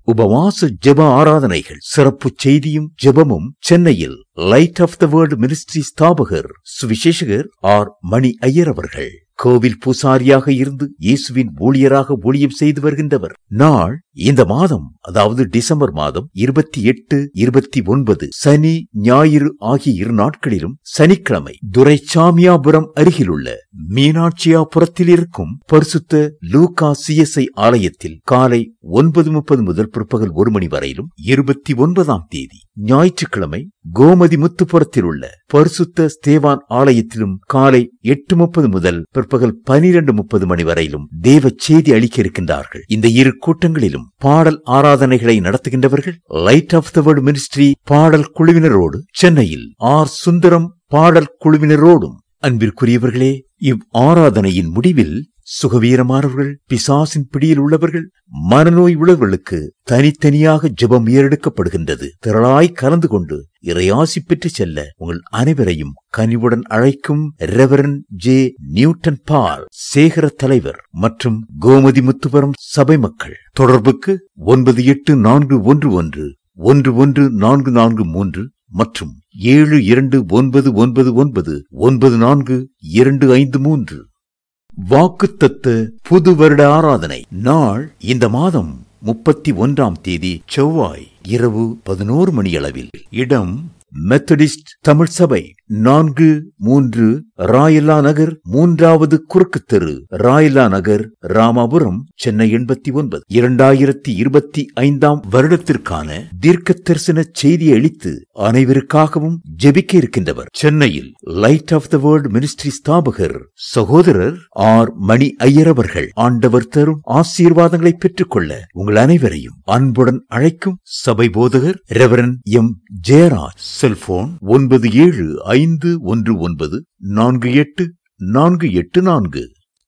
உபவாச ஜெப ஆராதனைகள், சிறப்பு செய்தியும் ஜெபமும் சென்னையில் light of the world ministry ஸ்தாபகர் சுவிசேஷகர் ஆர் மணி ஐயர் அவர்கள். கோவில் பூசாரியாக இருந்து இயேசுவின் ஊழியராக ஊழியம் செய்து வருகின்றவர். நாள் இந்த மாதம், அதாவது டிசம்பர் மாதம் 28, 29 சனி ஞாயிறு ஆகிய 2 நாட்களிலும் சனிக்கிழமை துரைசாமியாபுரம் அருகிலுள்ள மீனாட்சியாபுரத்தில் இருக்கும் பரிசுத்த லூகா CSI ஆலயத்தில் காலை 9:30 முதல் பிற்பகல் 1 மணி வரையிலும், 29ஆம் தேதி ஞாயிற்றுக்கிழமை கோமதி முத்துப்புரத்தில் உள்ள பரிசுத்த ஸ்தேவான் ஆலயத்திலும் காலை 8:30 முதல் பிற்பகல் 12:30 மணி வரையிலும் தேவ செய்தி அளிக்க இருக்கின்றார்கள். இந்த 2 கூட்டங்களிலும் பாடல் ஆராதனைகளை நடத்துகின்றவர்கள் light of the world ministry பாடல் குழுவினரோடு, சென்னையில் ஆர் சுந்தரம் பாடல் குழுவினரோடும். அன்பிற்குரியவர்களே, இவ் ஆராதனையின் முடிவில் சுகவீரமானவர்கள், பிசாசின் பிடியில் உள்ளவர்கள், மனநோய் உள்ளவர்களுக்கு தனித்தனியாக ஜெபம் ஏறெடுக்கப்படுகின்றது. திரளாய் கலந்து கொண்டு இறையாசி பெற்று செல்ல உங்கள் அனைவரையும் கனிவுடன் அழைக்கும் ரெவரண்ட் J. நியூட்டன் பால், சேகர தலைவர் மற்றும் கோமதி முத்துவரம் சபை மக்கள். தொடர்புக்கு 9841111443 மற்றும் 729999945253. வாக்குத்தத்த புது வருட ஆராதனை நாள் இந்த மாதம் 31ஆம் தேதி செவ்வாய் இரவு 11 மணி அளவில். இடம் மெத்தடிஸ்ட் தமிழ் சபை, 4-3 ராயல்லா நகர், 3வது குறுக்கு தெரு, ராயல்லா நகர், ராமாபுரம், சென்னை 89. 2025ஆம் வருடத்திற்கான தீர்க்க தரிசன செய்தி அளித்து அனைவருக்காகவும் ஜெபிக்க இருக்கின்றவர் சென்னையில் light of the world ministry ஸ்தாபகர் சகோதரர் ஆர் மணி ஐயர் அவர்கள். ஆண்டவர் தரும் ஆசீர்வாதங்களை பெற்றுக்கொள்ள உங்கள் அனைவரையும் அன்புடன் அழைக்கும் சபை போதகர் reverend M. Jeyaraj. Cellphone 9715194884.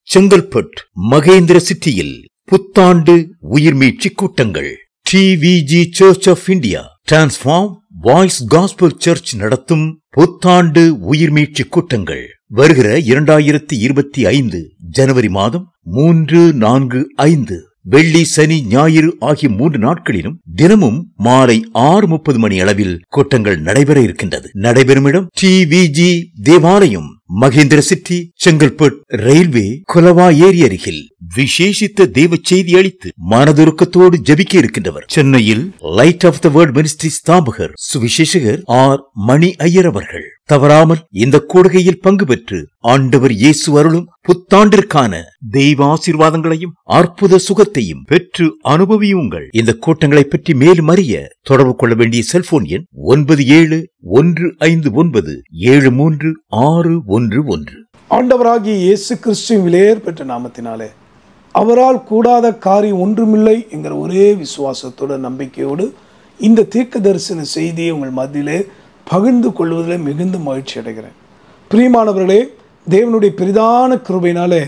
Chengalpattu Mahindra சிட்டியில் புத்தாண்டு உயிர்மீட்சி கூட்டங்கள். TVG church of India transform voice gospel church நடத்தும் புத்தாண்டு உயிர்மீட்சி கூட்டங்கள் வருகிற 2025 ஜனவரி மாதம் 3, 4, 5 வெள்ளி, சனி, ஞாயிறு ஆகிய 3 நாட்களிலும் தினமும் மாலை 6:30 மணி அளவில் கூட்டங்கள் நடைபெற இருக்கின்றது. நடைபெறும் இடம் TVG தேவாலயம், மகேந்திர சிட்டி, செங்கல்பட்டு ரயில்வே குலவா ஏரி அருகில். விசேஷித்த தேவ செய்தி அளித்து மனதுருக்கத்தோடு ஜெபிக்க இருக்கின்றவர் சென்னையில் light of the world ministry ஸ்தாபகர் சுவிசேஷகர் ஆர் மணி ஐயர் அவர்கள். தவறாமல் இந்த கூடுகையில் பங்கு பெற்று ஆண்டவர் இயேசு அருளும் புத்தாண்டிற்கான தெய்வ ஆசீர்வாதங்களையும் அற்புத சுகத்தையும் பெற்று அனுபவியுங்கள். இந்த கூட்டங்களை பற்றி மேலும் அறிய தொடர்பு கொள்ள வேண்டிய செல்போன் எண் 9715973611. ஆண்டவராகிய இயேசு கிறிஸ்துவின் விலையேற பெற்ற நாமத்தினாலே அவரால் கூடாத காரியம் ஒன்றுமில்லை என்கிற ஒரே விசுவாசத்தோட நம்பிக்கையோடு இந்த தீர்க்க தரிசன செய்தியை உங்கள் மத்தியிலே பகிர்ந்து கொள்வதில் மிகுந்த மகிழ்ச்சி அடைகிறேன். பிரியமானவர்களே, தேவனுடைய பெரிதான கிருபையினாலே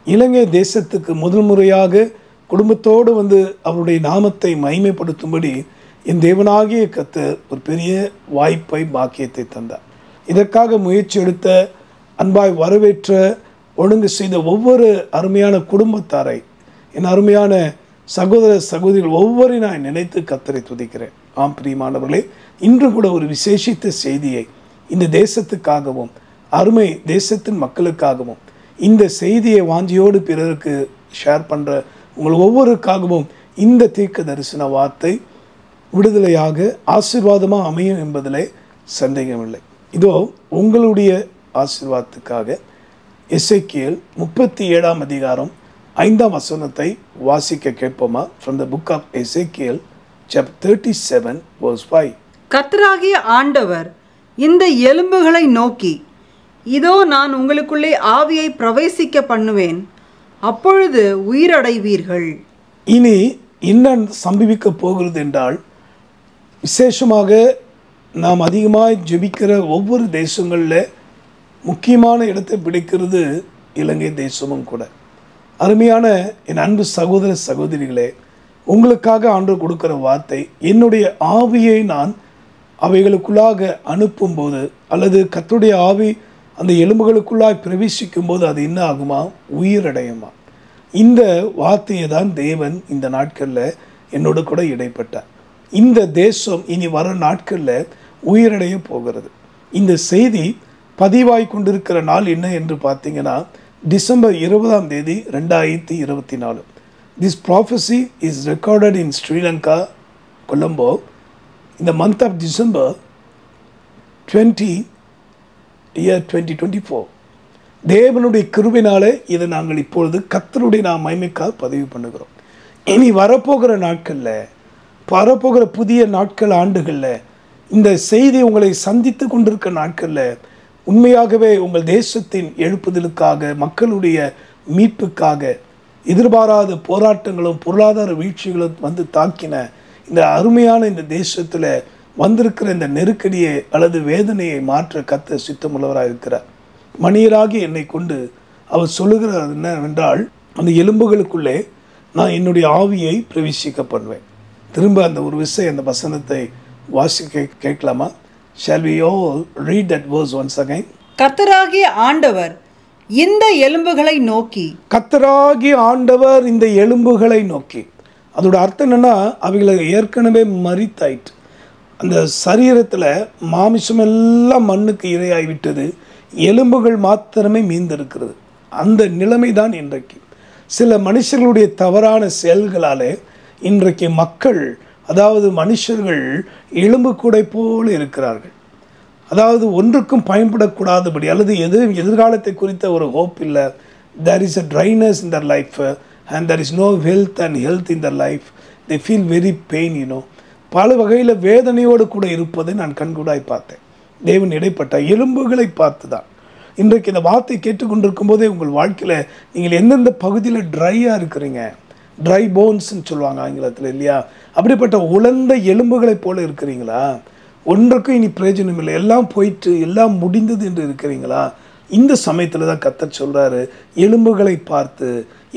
இலங்கை தேசத்துக்கு முதல் முறையாக குடும்பத்தோடு வந்து அவருடைய நாமத்தை மகிமைப்படுத்தும்படி என் தேவனாகிய கர்த்தர் ஒரு பெரிய வாய்ப்பை, பாக்கியத்தை தந்தார். இதற்காக முயற்சி எடுத்த, அன்பாய் வரவேற்ற, ஒழுங்கு செய்த ஒவ்வொரு அருமையான குடும்பத்தாரை, என் அருமையான சகோதர சகோதரிகள் ஒவ்வொருவரையும் நான் நினைத்து கர்த்தரை துதிக்கிறேன். ஆம் பிரியமானவர்களே, இன்று கூட ஒரு விசேஷித்த செய்தியை இந்த தேசத்துக்காகவும் அருமை தேசத்தின் மக்களுக்காகவும் இந்த செய்தியை வாஞ்சியோடு பிறருக்கு ஷேர் பண்ணுற உங்கள் ஒவ்வொருக்காகவும் இந்த தீர்க்க தரிசன வார்த்தை விடுதலையாக ஆசீர்வாதமாக அமையும் என்பதிலே சந்தேகமில்லை. இதோ உங்களுடைய ஆசீர்வாதத்துக்காக எசேக்கியேல் 37ஆம் அதிகாரம் 5ஆம் வசனத்தை வாசிக்க கேட்போமா? From the book of Ezekiel chapter 37 verse 5. கர்த்தராகிய ஆண்டவர் இந்த எலும்புகளை நோக்கி, இதோ நான் உங்களுக்குள்ளே ஆவியை பிரவேசிக்க பண்ணுவேன், அப்பொழுது உயிரடைவீர்கள். இனி என்ன சம்பவிக்க போகிறது என்றால், விசேஷமாக நாம் அதிகமாக ஜெபிக்கிற ஒவ்வொரு தேசங்களில் முக்கியமான இடத்தை பிடிக்கிறது இலங்கை தேசமும் கூட. அருமையான என் அன்பு சகோதர சகோதரிகளே, உங்களுக்காக ஆண்டவர் கொடுக்கிற வார்த்தை, என்னுடைய ஆவியை நான் அவைகளுக்குள்ளாக அனுப்பும்போது அல்லது கர்த்தருடைய ஆவி அந்த எலும்புகளுக்குள்ளாய் பிரவேசிக்கும் போது அது என்ன ஆகுமா? உயிரடையுமா. இந்த வார்த்தையை தான் தேவன் இந்த நாட்களில் என்னோடு கூட இடைப்பட்டார். இந்த தேசம் இனி வர நாட்களில் உயிரடைய போகிறது. இந்த செய்தி பதிவாய் கொண்டிருக்கிற நாள் என்ன என்று பார்த்தீங்கன்னா December 20 2024. This prophecy is recorded in Sri Lanka, Colombo, in the month of December 2024. தேவனுடைய கிருபையினாலே இதை நாங்கள் இப்பொழுது கர்த்தருடைய மகிமைக்காக பதிவு பண்ணுகிறோம். இனி வரப்போகிற நாட்களில், வரப்போகிற புதிய நாட்கள், ஆண்டுகளில் இந்த செய்தி உங்களை சந்தித்து கொண்டிருக்கிற நாட்களில் உண்மையாகவே உங்கள் தேசத்தின் எழுப்புதலுக்காக, மக்களுடைய மீட்புக்காக, எதிர்பாராத போராட்டங்களும் பொருளாதார வீழ்ச்சிகளும் வந்து தாக்கின இந்த அருமையான இந்த தேசத்தில் வந்திருக்கிற இந்த நெருக்கடியை அல்லது வேதனையை மாற்ற கர்த்தர் சித்தமுள்ளவராக இருக்கிறார். மணியராகி என்னை கொண்டு அவர் சொல்லுகிறார் என்னவென்றால், அந்த எலும்புகளுக்குள்ளே நான் என்னுடைய ஆவியை பிரவேசிக்க பண்ணுவேன். திரும்ப அந்த ஒரு விஷயம், அந்த வசனத்தை வாசிக்க கேட்கலாமா? Shall we all read that verse once again? கர்த்தராகிய ஆண்டவர் இந்த எலும்புகளை நோக்கி, கர்த்தராகிய ஆண்டவர் இந்த எலும்புகளை நோக்கி, அதோட அர்த்தம் என்னன்னா, அவைகளை ஏற்கனவே மரித்தாயிற்று. அந்த சரீரத்தில் மாமிசம் எல்லாம் மண்ணுக்கு இரையாகிவிட்டது, எலும்புகள் மாத்திரமே மீந்திருக்கிறது. அந்த நிலைமை தான் இன்றைக்கு சில மனுஷர்களுடைய தவறான செயல்களாலே இன்றைக்கு மக்கள், அதாவது மனுஷர்கள் எலும்பு கூடை போல இருக்கிறார்கள். அதாவது ஒன்றுக்கும் பயன்படக்கூடாதபடி, அல்லது எதிர்காலத்தை குறித்த ஒரு ஹோப் இல்லை. there is a dryness in their life and there is no wealth and health in their life. they feel very pain, பல வகையில் வேதனையோடு கூட இருப்பதை நான் கண்கூடாய் பார்த்தேன். தேவன் இடைப்பட்ட எலும்புகளை பார்த்து தான் இன்றைக்கு இந்த வார்த்தை கேட்டுக்கொண்டிருக்கும் போதே உங்கள் வாழ்க்கையில் நீங்கள் எந்தெந்த பகுதியில் ட்ரையாக இருக்கிறீங்க, ட்ரை போன்ஸ்ன்னு சொல்லுவாங்க ஆங்கிலத்தில் இல்லையா, அப்படிப்பட்ட உலர்ந்த எலும்புகளை போல இருக்கிறீங்களா? ஒன்றுக்கும் இனி பிரயோஜனம் இல்லை, எல்லாம் போயிட்டு எல்லாம் முடிந்தது என்று இருக்கிறீங்களா? இந்த சமயத்தில் தான் கர்த்தர் சொல்கிறாரு, எலும்புகளை பார்த்து,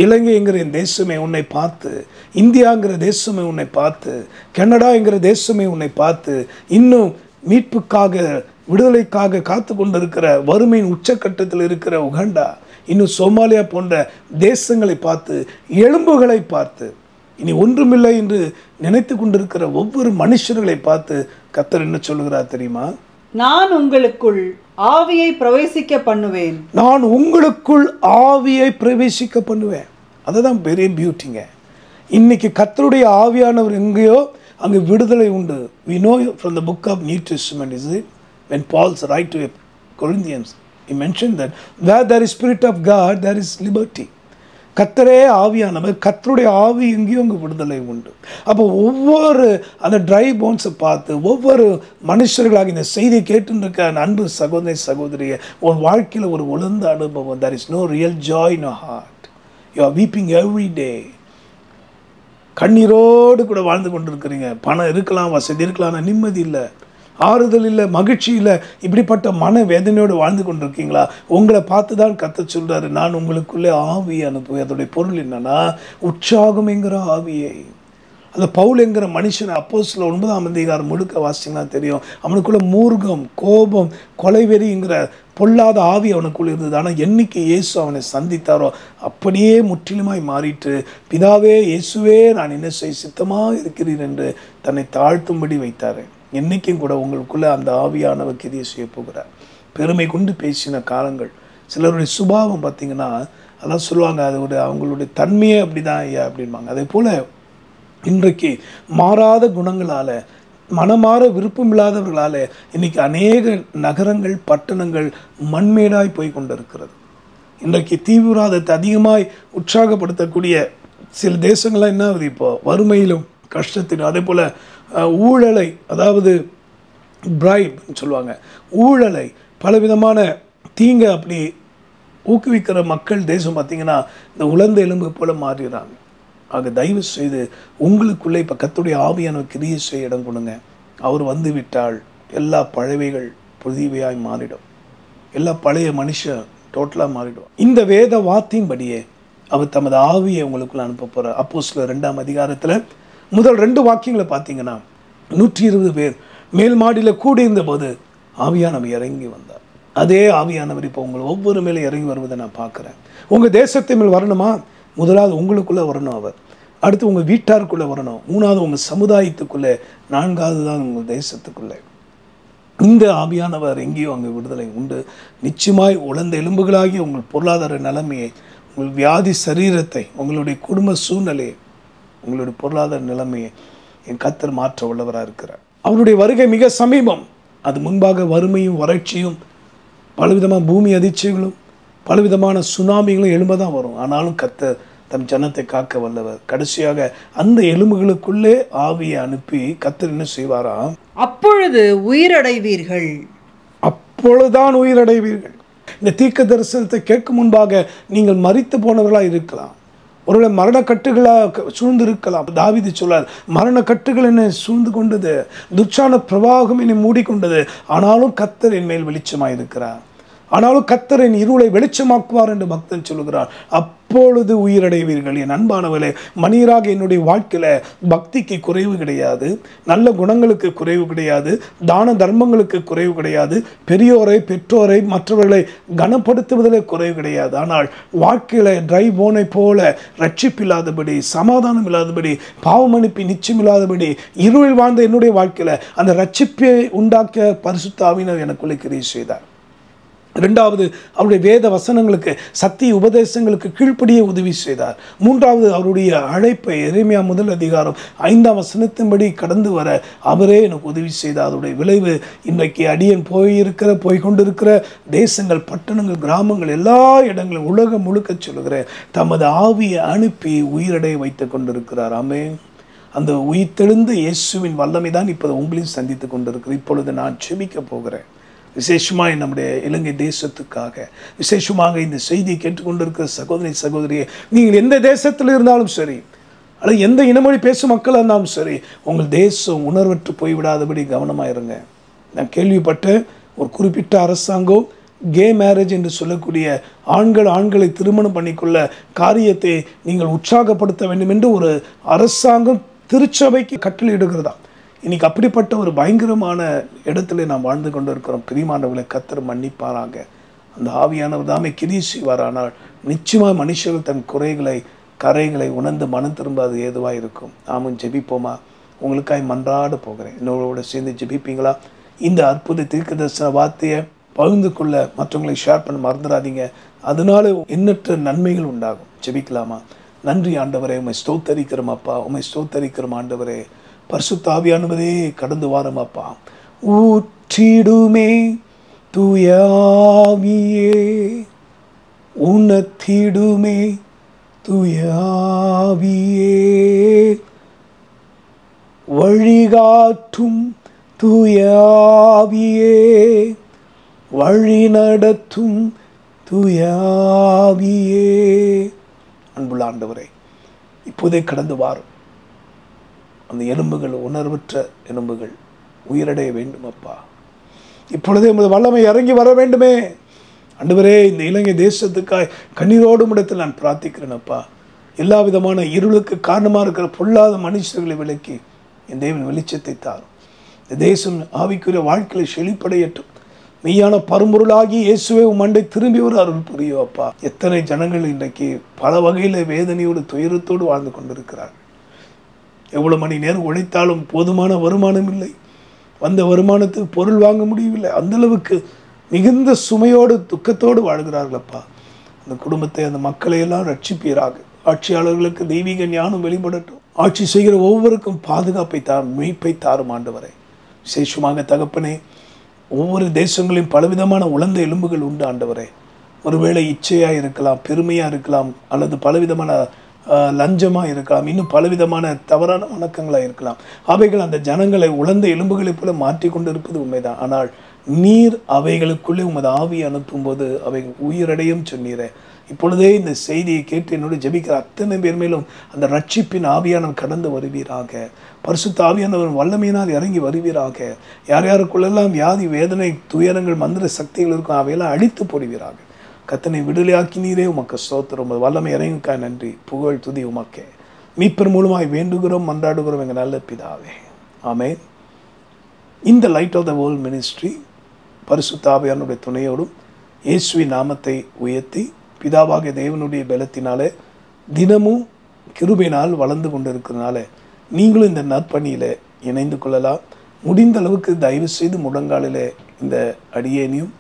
இலங்கைங்கிற என் தேசமே உன்னை பார்த்து, இந்தியாங்கிற தேசமே உன்னை பார்த்து, கனடாங்கிற தேசமே உன்னை பார்த்து, இன்னும் மீட்புக்காக, விடுதலைக்காக காத்து கொண்டிருக்கிற, வறுமையின் உச்சக்கட்டத்தில் இருக்கிற உகாண்டா, இன்னும் சோமாலியா போன்ற தேசங்களை பார்த்து, எலும்புகளை பார்த்து, இனி ஒன்றுமில்லை என்று நினைத்து கொண்டிருக்கிற ஒவ்வொரு மனுஷர்களை பார்த்து கர்த்தர் என்ன சொல்லுகிறார் தெரியுமா? நான் உங்களுக்குள் ஆவியை பிரவேசிக்க பண்ணுவேன். நான் உங்களுக்குள் ஆவியை பிரவேசிக்க பண்ணுவேன். அதுதான் பெரிய பியூட்டிங்க. இன்னைக்கு கர்த்தருடைய ஆவியானவர் எங்கேயோ அங்கே விடுதலை உண்டு. we know from the book of New Testament, is it, when Paul's write to Corinthians, he mentioned that where there is spirit of God there is liberty. கர்த்தரே ஆவியானவர், கர்த்தருடைய ஆவி எங்கேயோ அங்கே விடுதலை உண்டு. அப்போ ஒவ்வொரு அந்த ட்ரை போன்ஸை பார்த்து, ஒவ்வொரு மனுஷர்களாக இந்த செய்தியை கேட்டுருக்க அன்பு சகோதரி சகோதரியை, ஒரு வாழ்க்கையில் ஒரு உலர்ந்த அனுபவம், there is no real joy in your heart, you are weeping every day, கண்ணீரோடு கூட வாழ்ந்து கொண்டிருக்கிறீங்க. பணம் இருக்கலாம், வசதி இருக்கலாம், நிம்மதி இல்லை, ஆறுதல் இல்லை, மகிழ்ச்சி இல்லை, இப்படிப்பட்ட மன வேதனையோடு வாழ்ந்து கொண்டிருக்கீங்களா? உங்களை பார்த்து தான் கர்த்தர் சொல்றாரு, நான் உங்களுக்குள்ளே ஆவியை அனுப்புவேன். அதோடைய பொருள் என்னன்னா, உற்சாகம் என்கிற ஆவியை. அந்த பவுல் என்கிற மனுஷன் அப்போஸ்தலர் 9ஆம் அதிகாரம் முழுக்க வாசிங்கன்னா தெரியும், அவனுக்குள்ள மூர்க்கம், கோபம், கொலைவெறிங்கிற பொல்லாத ஆவி அவனுக்குள்ள இருந்தது. ஆனால் என்னைக்கு இயேசு அவனை சந்தித்தாரோ அப்படியே முற்றிலுமாய் மாறிட்டு, பிதாவே இயேசுவே நான் என்ன செய்ய சித்தமாக இருக்கிறேன் என்று தன்னை தாழ்த்தும்படி வைத்தார். என்றைக்கும் கூட உங்களுக்குள்ள அந்த ஆவியானவர் கிரியை செய்ய போகிறார். பெருமை கொண்டு பேசின காலங்கள், சிலருடைய சுபாவம் பார்த்தீங்கன்னா அதெல்லாம் சொல்லுவாங்க, அது ஒரு அவங்களுடைய தன்மையே அப்படிதான் ஐயா அப்படின்பாங்க. அதே போல் இன்றைக்கு மாறாத குணங்களால், மனமாற விருப்பம் இல்லாதவர்களால் இன்றைக்கி அநேக நகரங்கள், பட்டணங்கள் மண்மேடாய் போய் கொண்டிருக்கிறது. இன்றைக்கு தீவிரவாதத்தை அதிகமாய் உற்சாகப்படுத்தக்கூடிய சில தேசங்கள்லாம் என்ன ஆகுது, இப்போ வறுமையிலும் கஷ்டத்திலும், அதே போல் ஊழலை, அதாவது பிரைப்னு சொல்லுவாங்க, ஊழலை, பலவிதமான தீங்கை அப்படி ஊக்குவிக்கிற மக்கள் தேசம் பார்த்திங்கன்னா இந்த உலர்ந்த எலும்பு போல் மாறிடுறாங்க. ஆக தயவு செய்து உங்களுக்குள்ளே இப்போ கர்த்தருடைய ஆவியானவர் கிரியை செய்ய இடம் கொடுங்க. அவர் வந்து விட்டால் எல்லா பழையவைகள் புதியவையாய் மாறிடும், எல்லா பழைய மனுஷன் டோட்டலாக மாறிடும். இந்த வேத வார்த்தையின்படியே அவர் தமது ஆவியை உங்களுக்குள்ள அனுப்ப போகிறார். அப்போஸ்தலர் 2ஆம் அதிகாரத்தில் முதல் 2 வாக்கியங்களை பார்த்தீங்கன்னா, 120 பேர் மேல் மாடியில் கூடியிருந்த போது ஆவியானவர் இறங்கி வந்தார். அதே ஆவியானவர் இப்போ உங்களை ஒவ்வொரு மேலே இறங்கி வருவதை நான் பார்க்குறேன். உங்கள் தேசத்தை மேல் வரணுமா? முதலாவது உங்களுக்குள்ளே வரணும். அவர் அடுத்து உங்கள் வீட்டாருக்குள்ளே வரணும், மூணாவது உங்கள் சமுதாயத்துக்குள்ளே, நான்காவது தான் உங்கள் தேசத்துக்குள்ளே. இந்த ஆவியானவர் எங்கேயோ அங்கே விடுதலை உண்டு. நிச்சயமாய் உலர்ந்த எலும்புகளாகி உங்கள் பொருளாதார நிலைமையை, உங்கள் வியாதி சரீரத்தை, உங்களுடைய குடும்ப சூழ்நிலையை, உங்களுடைய பொருளாதார நிலைமையை என் கர்த்தர் மாற்ற உள்ளவராக இருக்கிறார். அவருடைய வருகை மிக சமீபம். அது முன்பாக வறுமையும் வறட்சியும் பலவிதமான பூமி அதிர்ச்சிகளும் பலவிதமான சுனாமிகளும் எழும்பதான் வரும். ஆனாலும் கர்த்தர் தம் ஜனத்தை காக்க வல்லவர். கடைசியாக அந்த எலும்புகளுக்குள்ளே ஆவியை அனுப்பி கர்த்தர் என்ன செய்வாராம்? அப்பொழுது உயிரடைவீர்கள். அப்பொழுதுதான் உயிரடைவீர்கள். இந்த தீர்க்க தரிசனத்தை கேட்கும் முன்பாக நீங்கள் மரித்து போனவர்களாக இருக்கலாம். ஒருவேளை மரணக்கட்டுகளாக சூழ்ந்து இருக்கலாம். தாவீது சொல்றார், மரணக்கட்டுகள் என்னை சூழ்ந்து கொண்டது, துர்ச்சான பிரவாகம் என்னை மூடிக்கொண்டது, ஆனாலும் கர்த்தர் என் மேல் வெளிச்சமாய் இருக்கிறார், ஆனாலும் கர்த்தர் என் இருளை வெளிச்சமாக்குவார் என்று பக்தன் சொல்லுகிறார். அப்பொழுது உயிரடைவீர்கள். என் அன்பானவர்களே, மனிதராக என்னுடைய வாழ்க்கையில பக்திக்கு குறைவு கிடையாது, நல்ல குணங்களுக்கு குறைவு கிடையாது, தான தர்மங்களுக்கு குறைவு கிடையாது, பெரியோரை பெற்றோரை மற்றவர்களை கனப்படுத்துவதிலே குறைவு கிடையாது. ஆனால் வாழ்க்கையில ட்ரை போனை போல ரட்சிப்பில்லாதபடி, சமாதானம் இல்லாதபடி, பாவமன்னிப்பு நிச்சயம் இல்லாதபடி இருளில் வாழ்ந்த என்னுடைய வாழ்க்கையில அந்த ரட்சிப்பை உண்டாக்க பரிசுத்த ஆவியானவர் எனக்குள்ளே கிரியை செய்தார். இரண்டாவது, அவருடைய வேத வசனங்களுக்கு, சத்திய உபதேசங்களுக்கு கீழ்ப்படியே உதவி செய்தார். மூன்றாவது, அவருடைய அழைப்பை எரேமியா 1:5 வசனத்தின்படி கடந்து வர அவரே எனக்கு உதவி செய்தார். அதனுடைய விளைவு இன்றைக்கு அடியன் போய்கொண்டிருக்கிற தேசங்கள், பட்டணங்கள், கிராமங்கள், எல்லா இடங்களும் உலகம் முழுக்க சொல்லுகிற தமது ஆவியை அனுப்பி உயிரடைய வைத்துக் கொண்டிருக்கிறார். ஆமென். அந்த உயிர்த்தெழுந்த இயேசுவின் வல்லமை தான் இப்போது உங்களையும் சந்தித்து கொண்டிருக்கிறது. இப்பொழுது நான் செபிக்க போகிறேன். விசேஷமாக நம்முடைய இலங்கை தேசத்துக்காக, விசேஷமாக இந்த செய்தியை கேட்டுக்கொண்டிருக்கிற சகோதரி சகோதரியே, நீங்கள் எந்த தேசத்தில் இருந்தாலும் சரி, அல்லது எந்த இனமொழி பேசும் மக்களாக இருந்தாலும் சரி, உங்கள் தேசம் உணர்வற்று போய்விடாதபடி கவனமாக இருங்க. நான் கேள்விப்பட்ட ஒரு குறிப்பிட்ட அரசாங்கம் கே மேரேஜ் என்று சொல்லக்கூடிய ஆண்களை திருமணம் பண்ணிக்கொள்ள காரியத்தை நீங்கள் உற்சாகப்படுத்த வேண்டும் என்று ஒரு அரசாங்கம் திருச்சபைக்கு கட்டளையிடுகிறதா. இன்னைக்கு அப்படிப்பட்ட ஒரு பயங்கரமான இடத்துல நாம் வாழ்ந்து கொண்டு இருக்கிறோம். பிரியமானவர்களை கர்த்தர் மன்னிப்பாராங்க. அந்த ஆவியானவர் தாமே கிரியை செய்வாரானால் நிச்சயமாக மனுஷர்கள் தன் கரைகளை உணர்ந்து மனம் திரும்ப அது ஏதுவாக இருக்கும். நாமும் ஜெபிப்போமா? உங்களுக்காய் மன்றாட போகிறேன். என்னோட சேர்ந்து ஜெபிப்பீங்களா? இந்த அற்புத தீர்க்கதரிசன வார்த்தையை பகிர்ந்து கொள்ள மற்றவங்களை ஷேர் பண்ண மறந்துடாதீங்க. அதனால எண்ணற்ற நன்மைகள் உண்டாகும். ஜெபிக்கலாமா? நன்றி ஆண்டவரே, உம்மை ஸ்தோத்தரிக்கிறோம் அப்பா, உம்மை ஸ்தோத்தரிக்கிறோம் ஆண்டவரே. பரிசுத்த ஆவியானவரே கடந்து வாரும் அப்பா. ஊற்றிடுமே தூய ஆவியே, உணர்த்திடுமே தூய ஆவியே, வழிகாட்டும் தூய ஆவியே, வழி நடத்தும் தூய ஆவியே. அன்புள்ள ஆண்டவரே, இப்போதே கடந்து வாரும். அந்த எலும்புகள், உணர்வற்ற எலும்புகள் உயிரடைய வேண்டும் அப்பா. இப்பொழுதே உமது வல்லமை இறங்கி வர வேண்டுமே ஆண்டவரே. இந்த இலங்கை தேசத்துக்காய் கண்ணீரோடும் இடத்தில் நான் பிரார்த்திக்கிறேன் அப்பா. எல்லா விதமான இருளுக்கு காரணமாக இருக்கிற பொல்லாத மனுஷர்களை விலக்கி என் தேவன் வெளிச்சத்தை தாரும். இந்த தேசம் ஆவிக்குரிய வாழ்க்கையை செழிப்படையட்டும். மெய்யான பரும்பொருளாகி இயேசுவே மண்டை திரும்பி ஒரு அருள் புரியோ அப்பா. எத்தனை ஜனங்கள் இன்றைக்கு பல வகையில் வேதனையோடு துயரத்தோடு வாழ்ந்து கொண்டிருக்கிறார்கள். எவ்வளோ மணி நேரம் உழைத்தாலும் போதுமான வருமானம் இல்லை, வந்த வருமானத்துக்கு பொருள் வாங்க முடியவில்லை, அந்தளவுக்கு மிகுந்த சுமையோடு துக்கத்தோடு வாழ்கிறார்களப்பா. அந்த குடும்பத்தை, அந்த மக்களை எல்லாம் ரட்சிப்பீராக. ஆட்சியாளர்களுக்கு தெய்வீக ஞானம் வெளிப்படட்டும். ஆட்சி செய்கிற ஒவ்வொருக்கும் பாதுகாப்பை தாரும், மீட்பை தாரும் ஆண்டவரை. விசேஷமாக தகப்பனே, ஒவ்வொரு தேசங்களையும் பலவிதமான உலர்ந்த எலும்புகள் உண்டு ஆண்டவரே. ஒருவேளை இச்சையாக இருக்கலாம், பெருமையாக இருக்கலாம், அல்லது பலவிதமான லஞ்சமாக இருக்கலாம், இன்னும் பலவிதமான தவறான வணக்கங்களாக இருக்கலாம். அவைகள் அந்த ஜனங்களை உலர்ந்த எலும்புகளைப் போல மாற்றி கொண்டு இருப்பது உண்மைதான். ஆனால் நீர் அவைகளுக்குள்ளே உமது ஆவியை அனுப்பும்போது அவைகள் உயிரடையும் சொன்னீரே. இப்பொழுதே இந்த செய்தியை கேட்டு என்னோட ஜெபிக்கிற அத்தனை பேர் மேலும் அந்த ரட்சிப்பின் ஆவியானவர் கடந்து வருவீராக. பரிசுத்த ஆவியானவர் வல்லமையினால் இறங்கி வருவீராக. யார் யாருக்குள்ளெல்லாம் வியாதி, வேதனை, துயரங்கள், மந்திர சக்திகள் இருக்கும் அவையெல்லாம் அழித்து போடுவீராக. கத்தனை விடுதலையாக்கினீரே, உமக்கு ஸ்தோத்திரம். வல்லமை இறங்கிக்கா நன்றி, புகழ் துதி உமக்கே. மீட்பர் மூலமாய் வேண்டுகிறோம், மன்றாடுகிறோம் எங்கள் நல்ல பிதாவே, ஆமென். இந்த light of the world ministry பரிசுத்த ஆவியானுடைய துணையோடும் இயேசுவின் நாமத்தை உயர்த்தி பிதாவாகிய தேவனுடைய பலத்தினாலே தினமும் கிருபையினால் வளர்ந்து கொண்டு இருக்கிறதுனால நீங்களும் இந்த நற்பணியில் இணைந்து கொள்ளலாம். முடிந்த அளவுக்கு தயவு செய்து முழங்காலில் இந்த அடியேனையும்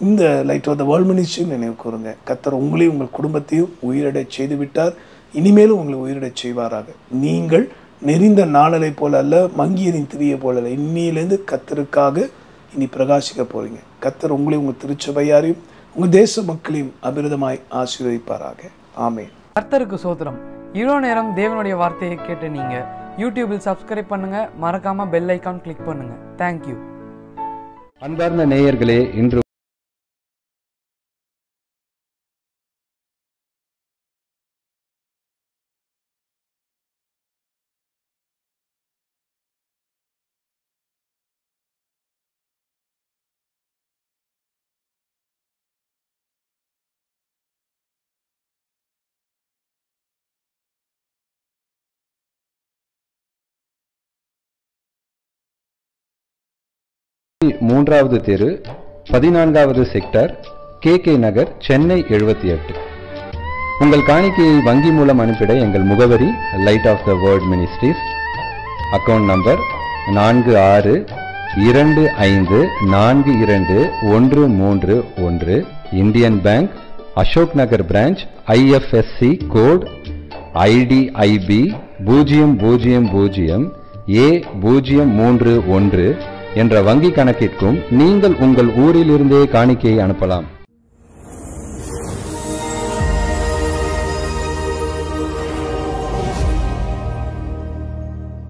இந்த லைட் ஆஃப் த வேர்ல்ட் மினிஸ்ட்ரியும் நினைவு கூறுங்க. கர்த்தர் உங்களையும் உங்கள் குடும்பத்தையும் உயிரிடை செய்து விட்டார், இனிமேலும் உங்களை உயிரிடை செய்வாராக. நீங்கள் நெறிந்த நாளலை போல அல்ல, மங்கியரின் திரியை போல அல்ல, இன்னிலேருந்து கர்த்தருக்காக இனி பிரகாசிக்க போறீங்க. கர்த்தர் உங்களையும் உங்கள் திருச்சபையாரையும் உங்கள் தேச மக்களையும் அபிரதமாய் ஆசீர்வதிப்பாராக. ஆமென். கர்த்தருக்கு சோத்திரம். இவ்வளோ நேரம் தேவனுடைய வார்த்தையை கேட்டு நீங்க யூடியூபில் சப்ஸ்கிரைப் பண்ணுங்க, மறக்காம பெல் ஐக்கான் கிளிக் பண்ணுங்க. தேங்க்யூ. அன்பார்ந்த நேயர்களே, இன்று மூன்றாவது தெரு, 14வது செக்டர், KK நகர், சென்னை 78. உங்கள் காணிக்கையை வங்கி மூலம் அனுப்பிட எங்கள் முகவரி light of the world ministries, account number 4625421331, Indian bank, Ashok Nagar branch, IFSC code IDIB 000A031 என்ற வங்கி கணக்கிற்கும் நீங்கள் உங்கள் ஊரிலிருந்தே காணிக்கையை அனுப்பலாம்.